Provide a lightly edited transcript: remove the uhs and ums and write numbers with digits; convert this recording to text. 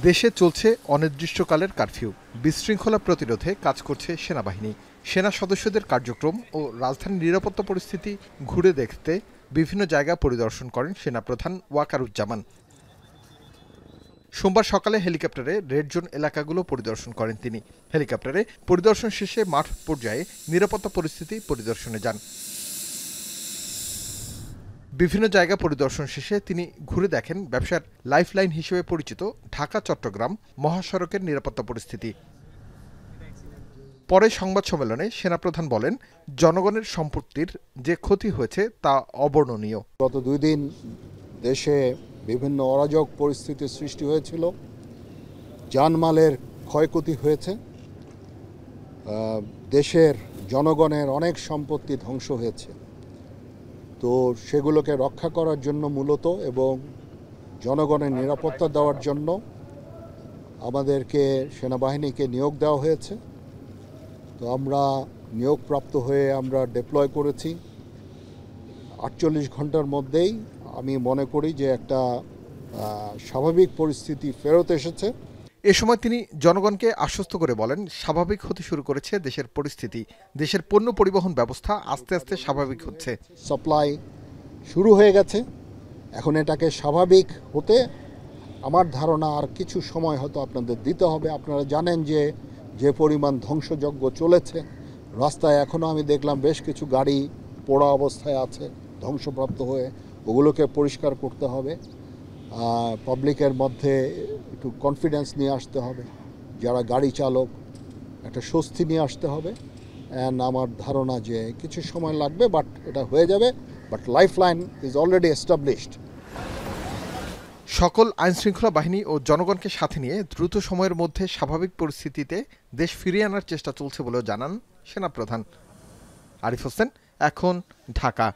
দেশে চলছে অনির্দিষ্টকালের কারফিউ। বিশৃঙ্খলা প্রতিরোধে কাজ করছে সেনাবাহিনী। সেনা সদস্যদের কার্যক্রম ও রাজধানীর নিরাপত্তা পরিস্থিতি ঘুরে দেখতে বিভিন্ন জায়গা পরিদর্শন করেন সেনাপ্রধান ওয়াকারুজ্জামান। সোমবার সকালে হেলিকপ্টারে রেড জোন এলাকাগুলো পরিদর্শন করেন তিনি। হেলিকপ্টারে পরিদর্শন শেষে মাঠ পর্যায়ে নিরাপত্তা পরিস্থিতি পরিদর্শনে যান। বিভিন্ন জায়গা পরিদর্শন শেষে তিনি ঘুরে দেখেন ব্যবসার লাইফলাইন হিসেবে পরিচিত ঢাকা চট্টগ্রাম মহাসড়কের নিরাপত্তা পরিস্থিতি। পরে সংবাদ সম্মেলনে সেনাপ্রধান বলেন, জনগণের সম্পত্তির যে ক্ষতি হয়েছে তা অবর্ণনীয়। গত 2 দিন দেশে বিভিন্ন অরাজক পরিস্থিতির সৃষ্টি হয়েছিল, জানমালের ক্ষয়ক্ষতি হয়েছে, দেশের জনগণের অনেক সম্পত্তি ধ্বংস হয়েছে। তো সেগুলোকে রক্ষা করার জন্য মূলত এবং জনগণের নিরাপত্তা দেওয়ার জন্য আমাদেরকে সেনাবাহিনীকে নিয়োগ দেওয়া হয়েছে। তো আমরা নিয়োগপ্রাপ্ত হয়ে আমরা ডিপ্লয় করেছি। 48 ঘন্টার মধ্যেই আমি মনে করি যে একটা স্বাভাবিক পরিস্থিতি ফেরত এসেছে। এ সময় তিনি জনগণকে আশ্বস্ত করে বলেন, স্বাভাবিক হতে শুরু করেছে দেশের পরিস্থিতি। দেশের পণ্য পরিবহন ব্যবস্থা আস্তে আস্তে স্বাভাবিক হচ্ছে। সাপ্লাই শুরু হয়ে গেছে, এখন এটাকে স্বাভাবিক হতে আমার ধারণা আর কিছু সময় হয়তো আপনাদের দিতে হবে। আপনারা জানেন যে পরিমাণ ধ্বংসযজ্ঞ চলেছে রাস্তায়, এখনও আমি দেখলাম বেশ কিছু গাড়ি পোড়া অবস্থায় আছে, ধ্বংসপ্রাপ্ত হয়ে। ওগুলোকে পরিষ্কার করতে হবে। পাবলিকের মধ্যে একটু কনফিডেন্স নিয়ে আসতে হবে, যারা গাড়ি চালক একটা স্বস্তি নিয়ে আসতে হবে। অ্যান্ড আমার ধারণা যে কিছু সময় লাগবে, বাট এটা হয়ে যাবে। But lifeline is already established. সকল আইনশৃঙ্খলা বাহিনী ও জনগণকে সাথে নিয়ে দ্রুত সময়ের মধ্যে স্বাভাবিক পরিস্থিতিতে দেশ ফিরিয়ে আনার চেষ্টা চলছে বলেও জানান সেনাপ্রধান। আরিফ হোসেন, এখন, ঢাকা।